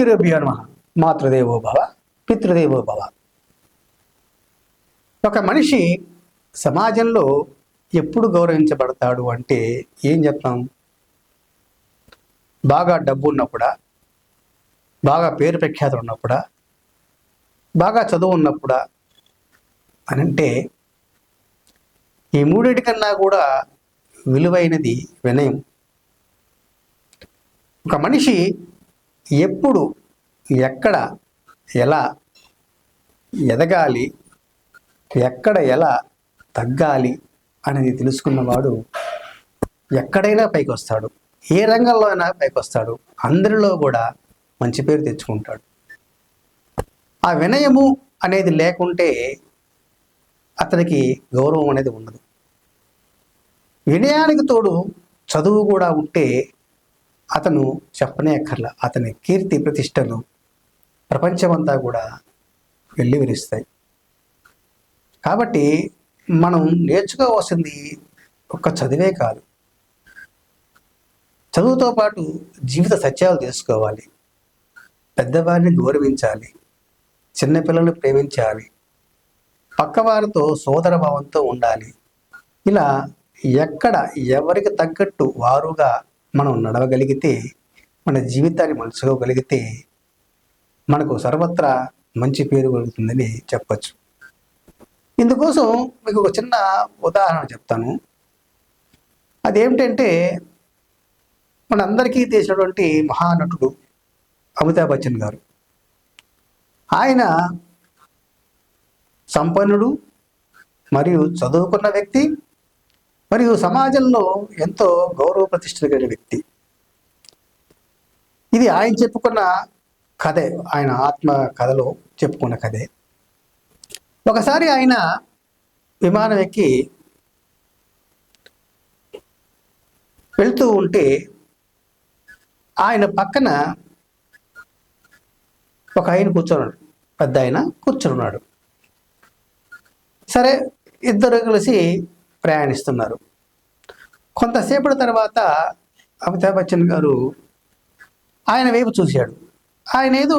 గురుభ్యో నమః. మాతృదేవో భవ, పితృదేవో భవ. ఒక మనిషి సమాజంలో ఎప్పుడు గౌరవించబడతాడు అంటే ఏం చెప్తాం? బాగా డబ్బు ఉన్నప్పుడా, బాగా పేరు ప్రఖ్యాతులు ఉన్నప్పుడా, బాగా చదువు ఉన్నప్పుడా అని అంటే ఈ మూడింటి కన్నా కూడా విలువైనది వినయం. ఒక మనిషి ఎప్పుడు ఎక్కడ ఎలా ఎదగాలి, ఎక్కడ ఎలా తగ్గాలి అనేది తెలుసుకున్నవాడు ఎక్కడైనా పైకి వస్తాడు, ఏ రంగంలో అయినా పైకి వస్తాడు, అందరిలో కూడా మంచి పేరు తెచ్చుకుంటాడు. ఆ వినయము అనేది లేకుంటే అతనికి గౌరవం అనేది ఉండదు. వినయానికి తోడు చదువు కూడా ఉంటే అతను చెప్పనే అక్కర్లా, అతని కీర్తి ప్రతిష్టలు ప్రపంచమంతా కూడా వెల్లివిరుస్తాయి. కాబట్టి మనం నేర్చుకోవాల్సింది ఒక్క చదివే కాదు, చదువుతో పాటు జీవిత సత్యాలు తెలుసుకోవాలి, పెద్దవారిని గౌరవించాలి, చిన్నపిల్లలను ప్రేమించాలి, పక్కవారితో సోదర భావంతో ఉండాలి. ఇలా ఎక్కడ ఎవరికి తగ్గట్టు వారుగా మనం నడవగలిగితే, మన జీవితాన్ని మలుచుకోగలిగితే మనకు సర్వత్రా మంచి పేరు కలుగుతుందని చెప్పచ్చు. ఇందుకోసం మీకు ఒక చిన్న ఉదాహరణ చెప్తాను. అదేమిటంటే, మనందరికీ తెలిసినటువంటి మహానటుడు అమితాబ్ బచ్చన్ గారు. ఆయన సంపన్నుడు మరియు చదువుకున్న వ్యక్తి మరియు సమాజంలో ఎంతో గౌరవ ప్రతిష్టలు కలిగిన వ్యక్తి. ఇది ఆయన చెప్పుకున్న కథే, ఆయన ఆత్మ కథలో చెప్పుకున్న కథే. ఒకసారి ఆయన విమానం ఎక్కి వెళ్తూ ఉంటే ఆయన పక్కన ఒక ఆయన కూర్చున్నాడు, పెద్ద ఆయన కూర్చున్నాడు. సరే, ఇద్దరు కలిసి ప్రయాణిస్తున్నారు. కొంతసేపటి తర్వాత అమితాబ్ బచ్చన్ గారు ఆయన వైపు చూశాడు. ఆయన ఏదో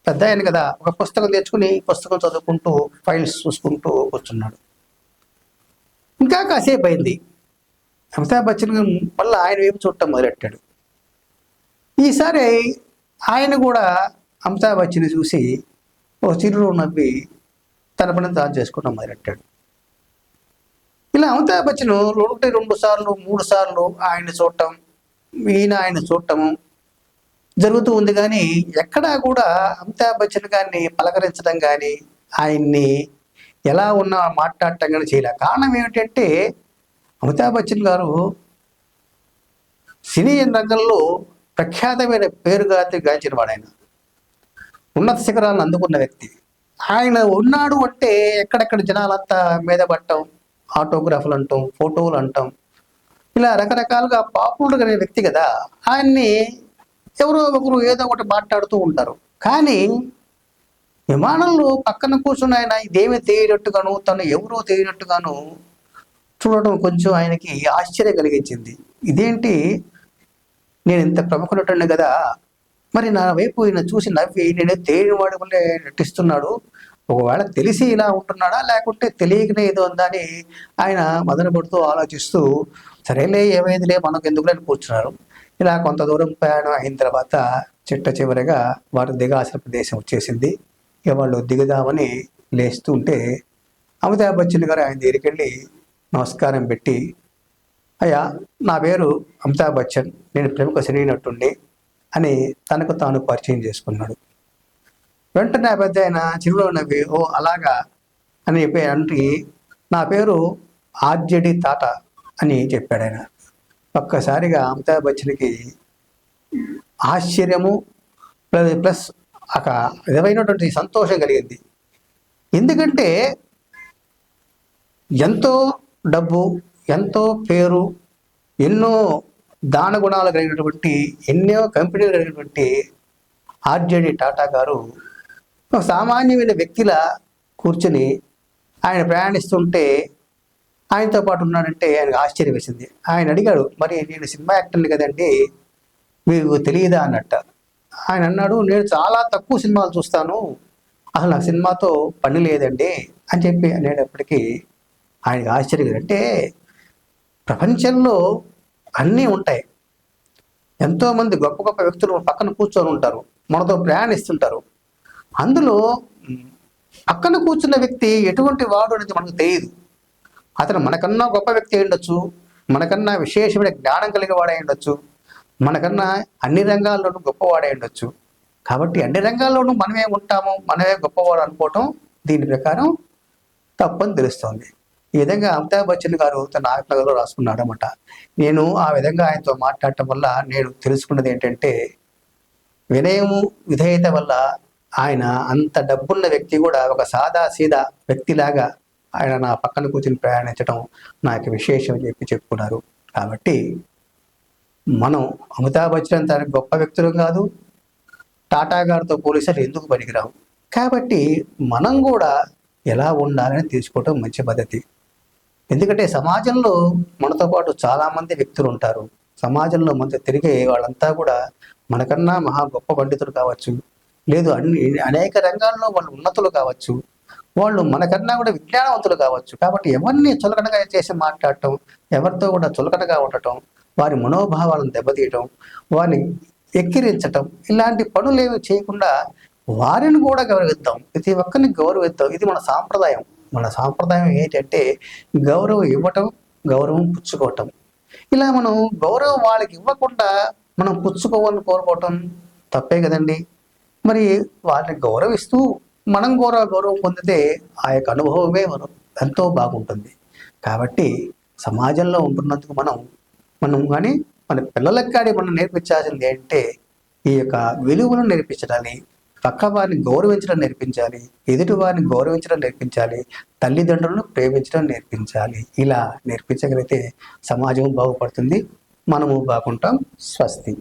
పెద్ద ఆయన కదా, ఒక పుస్తకం తెచ్చుకుని పుస్తకం చదువుకుంటూ ఫైల్స్ చూసుకుంటూ కూర్చున్నాడు. ఇంకా కాసేపు అయింది. అమితాబ్ బచ్చన్ మళ్ళీ ఆయన వైపు చూడటం మొదలెట్టాడు. ఈసారి ఆయన కూడా అమితాబ్ బచ్చన్ చూసి ఓ చిరునవ్వు నవ్వి తన పని తాను చేసుకోవడం మొదలెట్టాడు. ఇలా అమితాబ్ బచ్చన్ 1-2 సార్లు 3 సార్లు ఆయన్ని చూడటం, ఈయన ఆయన చూడటము జరుగుతూ ఉంది. కానీ ఎక్కడా కూడా అమితాబ్ బచ్చన్ గారిని పలకరించడం కానీ, ఆయన్ని ఎలా ఉన్నా మాట్లాడటం కానీ చేయలే. కారణం ఏమిటంటే, అమితాబ్ బచ్చన్ గారు సినీ రంగంలో ప్రఖ్యాతమైన గాంచిన వాడు. ఆయన ఉన్నత శిఖరాలను అందుకున్న వ్యక్తి. ఆయన ఉన్నాడు అంటే ఎక్కడెక్కడ జనాలంతా మీద పట్టడం, ఆటోగ్రాఫ్లు అంటాం, ఫోటోలు అంటాం, ఇలా రకరకాలుగా పాపులర్ అనే వ్యక్తి కదా. ఆయన్ని ఎవరో ఒకరు ఏదో ఒకటి మాట్లాడుతూ ఉంటారు. కానీ విమానంలో పక్కన కూర్చుని ఆయన ఇదేమీ తెలియనట్టుగాను, తను ఎవరో తెలియనట్టుగాను చూడటం కొంచెం ఆయనకి ఆశ్చర్యం కలిగించింది. ఇదేంటి, నేను ఇంత ప్రముఖునటుడిని కదా, మరి నా వైపు ఈయన చూసి నవ్వి నేనే తెలియని వాడి వల్లే నటిస్తున్నాడు, ఒకవేళ తెలిసి ఇలా ఉంటున్నాడా లేకుంటే తెలియకనే ఏదో ఉందా అని ఆయన మదనపడుతూ ఆలోచిస్తూ, సరేలే ఏమైందిలే మనకు ఎందుకులే కూర్చున్నారు. ఇలా కొంత దూరం ప్రయాణం అయిన తర్వాత చివరిగా వారు దిగాల్సిన ప్రదేశం వచ్చేసింది. ఇక వాళ్ళు దిగుదామని లేస్తూ ఉంటే అమితాబ్ బచ్చన్ గారు ఆయన దగ్గరికి వెళ్ళి నమస్కారం పెట్టి, అయ్యా నా పేరు అమితాబ్ బచ్చన్, నేను ప్రముఖ సినీ నటుడిని అని తనకు తాను పరిచయం చేసుకున్నాడు. వెంటనే ఆ పెద్ద ఆయన చిరునవ్వు నవ్వి, ఓ అలాగా అని చెప్పి అంటే, నా పేరు ఆర్జేడి తాత అని చెప్పాడు ఆయన. ఒక్కసారిగా అమితాబ్ బచ్చన్కి ఆశ్చర్యము ప్లస్ ఒక విధమైనటువంటి సంతోషం కలిగింది. ఎందుకంటే ఎంతో డబ్బు, ఎంతో పేరు, ఎన్నో దాన గుణాలు కలిగినటువంటి, ఎన్నో కంపెనీలు కలిగినటువంటి ఆర్జేడి టాటా గారు ఒక సామాన్యమైన వ్యక్తిలా కూర్చుని ఆయన ప్రయాణిస్తుంటే ఆయనతో పాటు ఉన్నాడంటే ఆయనకు ఆశ్చర్యం వేసింది. ఆయన అడిగాడు, మరి నేను సినిమా యాక్టర్ని కదండి, మీకు తెలియదా అన్నట్ట. ఆయన అన్నాడు, నేను చాలా తక్కువ సినిమాలు చూస్తాను, అసలు నాకు సినిమాతో పని లేదండి అని చెప్పి అనేటప్పటికీ ఆయనకి ఆశ్చర్యం. అంటే ప్రపంచంలో అన్నీ ఉంటాయి, ఎంతోమంది గొప్ప గొప్ప వ్యక్తులు పక్కన కూర్చొని ఉంటారు, మనతో ప్రయాణిస్తుంటారు. అందులో పక్కన కూర్చున్న వ్యక్తి ఎటువంటి వాడు అనేది మనకు తెలియదు. అతను మనకన్నా గొప్ప వ్యక్తి అయి ఉండొచ్చు, మనకన్నా విశేషమైన జ్ఞానం కలిగిన వాడై ఉండొచ్చు, మనకన్నా అన్ని రంగాల్లోనూ గొప్పవాడై ఉండొచ్చు. కాబట్టి అన్ని రంగాల్లోనూ మనమే ఉంటాము, మనమే గొప్పవాడు అనుకోవటం దీని ప్రకారం తప్పని తెలుస్తోంది. ఈ విధంగా అమితాబ్ బచ్చన్ గారు తన ఆత్మకథలో రాసుకున్నాడు అనమాట. నేను ఆ విధంగా ఆయనతో మాట్లాడటం వల్ల నేను తెలుసుకున్నది ఏంటంటే, వినయము విధేయత వల్ల ఆయన అంత డబ్బున్న వ్యక్తి కూడా ఒక సాదా సీదా వ్యక్తిలాగా ఆయన నా పక్కన కూర్చొని ప్రయాణించడం నాకు విశేషం చెప్పి చెప్పుకున్నారు. కాబట్టి మనం అమితాబ్ బచ్చన్ తన గొప్ప వ్యక్తులు కాదు, టాటా గారితో పోలిస్తే ఎందుకు పనికిరావు. కాబట్టి మనం కూడా ఎలా ఉండాలని తీసుకోవటం మంచి పద్ధతి. ఎందుకంటే సమాజంలో మనతో పాటు చాలామంది వ్యక్తులు ఉంటారు. సమాజంలో మనతో తిరిగే వాళ్ళంతా కూడా మనకన్నా మహా గొప్ప పండితులు కావచ్చు, లేదు అనేక రంగాల్లో వాళ్ళు ఉన్నతులు కావచ్చు, వాళ్ళు మనకన్నా కూడా విజ్ఞానవంతులు కావచ్చు. కాబట్టి ఎవరిని చులకనగా చేసి మాట్లాడటం, ఎవరితో కూడా చులకనగా ఉండటం, వారి మనోభావాలను దెబ్బతీయటం, వారిని ఎక్కిరించటం, ఇలాంటి పనులు ఏమి చేయకుండా వారిని కూడా గౌరవిద్దాం, ప్రతి ఒక్కరిని గౌరవిద్దాం. ఇది మన సాంప్రదాయం. మన సాంప్రదాయం ఏంటంటే గౌరవం ఇవ్వటం, గౌరవం పుచ్చుకోవటం. ఇలా మనం గౌరవం వాళ్ళకి ఇవ్వకుండా మనం పుచ్చుకోవాలని కోరుకోవటం తప్పే కదండి. మరి వాళ్ళని గౌరవిస్తూ మనం గౌరవం పొందితే ఆ యొక్క అనుభవమే మనం ఎంతో బాగుంటుంది. కాబట్టి సమాజంలో ఉంటున్నందుకు మనం కానీ మన పిల్లలకి కానీ మనం నేర్పించాల్సింది ఏంటంటే ఈ యొక్క విలువలను నేర్పించడాన్ని, పక్క వారిని గౌరవించడం నేర్పించాలి, ఎదుటి వారిని గౌరవించడం నేర్పించాలి, తల్లిదండ్రులను ప్రేమించడం నేర్పించాలి. ఇలా నేర్పించగలిగితే సమాజం బాగుపడుతుంది, మనము బాగుంటాం. స్వస్తి.